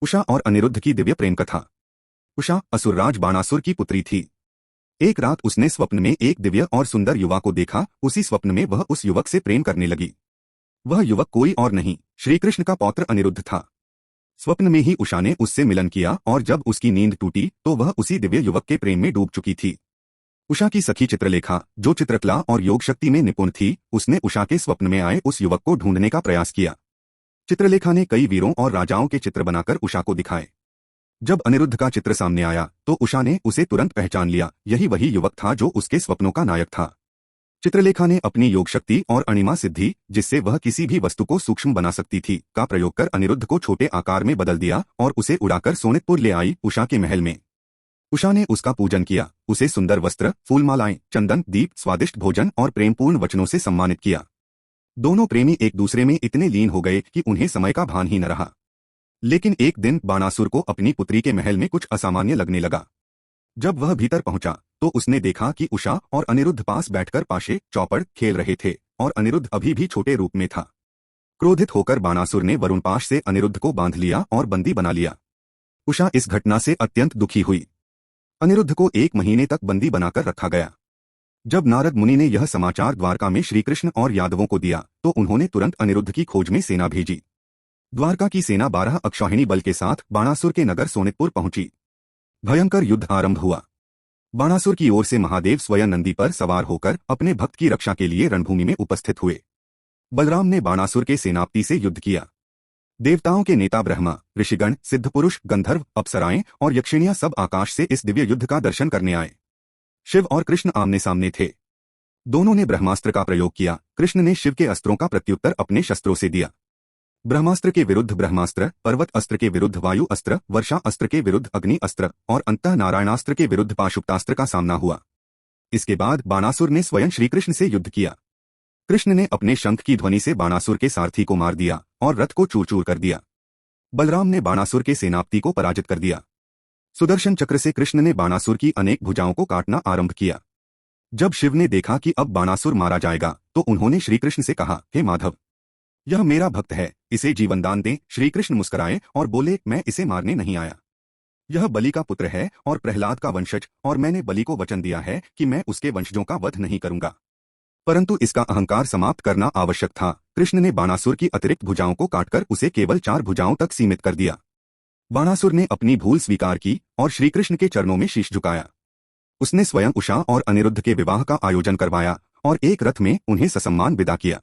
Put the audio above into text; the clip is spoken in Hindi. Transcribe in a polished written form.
उषा और अनिरुद्ध की दिव्य प्रेम कथा। उषा असुरराज बाणासुर की पुत्री थी। एक रात उसने स्वप्न में एक दिव्य और सुंदर युवा को देखा। उसी स्वप्न में वह उस युवक से प्रेम करने लगी। वह युवक कोई और नहीं, श्री कृष्ण का पौत्र अनिरुद्ध था। स्वप्न में ही उषा ने उससे मिलन किया और जब उसकी नींद टूटी तो वह उसी दिव्य युवक के प्रेम में डूब चुकी थी। उषा की सखी चित्रलेखा, जो चित्रकला और योग शक्ति में निपुण थी, उसने उषा के स्वप्न में आए उस युवक को ढूंढने का प्रयास किया। चित्रलेखा ने कई वीरों और राजाओं के चित्र बनाकर उषा को दिखाए। जब अनिरुद्ध का चित्र सामने आया तो उषा ने उसे तुरंत पहचान लिया। यही वही युवक था जो उसके स्वप्नों का नायक था। चित्रलेखा ने अपनी योग शक्ति और अणिमा सिद्धि, जिससे वह किसी भी वस्तु को सूक्ष्म बना सकती थी, का प्रयोग कर अनिरुद्ध को छोटे आकार में बदल दिया और उसे उड़ाकर सोनितपुर ले आई उषा के महल में। उषा ने उसका पूजन किया, उसे सुंदर वस्त्र, फूलमालाएं, चंदन, दीप, स्वादिष्ट भोजन और प्रेमपूर्ण वचनों से सम्मानित किया। दोनों प्रेमी एक दूसरे में इतने लीन हो गए कि उन्हें समय का भान ही न रहा। लेकिन एक दिन बाणासुर को अपनी पुत्री के महल में कुछ असामान्य लगने लगा। जब वह भीतर पहुंचा तो उसने देखा कि उषा और अनिरुद्ध पास बैठकर पाशे चौपड़ खेल रहे थे और अनिरुद्ध अभी भी छोटे रूप में था। क्रोधित होकर बाणासुर ने वरुण पाश से अनिरुद्ध को बांध लिया और बंदी बना लिया। उषा इस घटना से अत्यंत दुखी हुई। अनिरुद्ध को 1 महीने तक बंदी बनाकर रखा गया। जब नारद मुनि ने यह समाचार द्वारका में श्रीकृष्ण और यादवों को दिया तो उन्होंने तुरंत अनिरुद्ध की खोज में सेना भेजी। द्वारका की सेना 12 अक्षौहिणी बल के साथ बाणासुर के नगर सोनितपुर पहुंची। भयंकर युद्ध आरंभ हुआ। बाणासुर की ओर से महादेव स्वयं नंदी पर सवार होकर अपने भक्त की रक्षा के लिए रणभूमि में उपस्थित हुए। बलराम ने बाणासुर के सेनापति से युद्ध किया। देवताओं के नेता ब्रह्मा, ऋषिगण, सिद्धपुरुष, गंधर्व, अप्सराएं और यक्षिणियां सब आकाश से इस दिव्य युद्ध का दर्शन करने आए। शिव और कृष्ण आमने सामने थे। दोनों ने ब्रह्मास्त्र का प्रयोग किया। कृष्ण ने शिव के अस्त्रों का प्रत्युत्तर अपने शस्त्रों से दिया। ब्रह्मास्त्र के विरुद्ध ब्रह्मास्त्र, पर्वत अस्त्र के विरुद्ध वायु अस्त्र, वर्षा अस्त्र के विरुद्ध अग्नि अस्त्र और अंतः नारायणास्त्र के विरुद्ध पाशुपतास्त्र का सामना हुआ। इसके बाद बाणासुर ने स्वयं श्रीकृष्ण से युद्ध किया। कृष्ण ने अपने शंख की ध्वनि से बाणासुर के सारथी को मार दिया और रथ को चूर चूर कर दिया। बलराम ने बाणासुर के सेनापति को पराजित कर दिया। सुदर्शन चक्र से कृष्ण ने बाणासुर की अनेक भुजाओं को काटना आरंभ किया। जब शिव ने देखा कि अब बाणासुर मारा जाएगा तो उन्होंने श्रीकृष्ण से कहा, हे माधव, यह मेरा भक्त है, इसे जीवन दान दें। श्रीकृष्ण मुस्कुराए और बोले, मैं इसे मारने नहीं आया। यह बलि का पुत्र है और प्रहलाद का वंशज, और मैंने बलि को वचन दिया है कि मैं उसके वंशजों का वध नहीं करूंगा। परंतु इसका अहंकार समाप्त करना आवश्यक था। कृष्ण ने बाणासुर की अतिरिक्त भुजाओं को काटकर उसे केवल 4 भुजाओं तक सीमित कर दिया। बाणासुर ने अपनी भूल स्वीकार की और श्रीकृष्ण के चरणों में शीश झुकाया। उसने स्वयं उषा और अनिरुद्ध के विवाह का आयोजन करवाया और एक रथ में उन्हें ससम्मान विदा किया।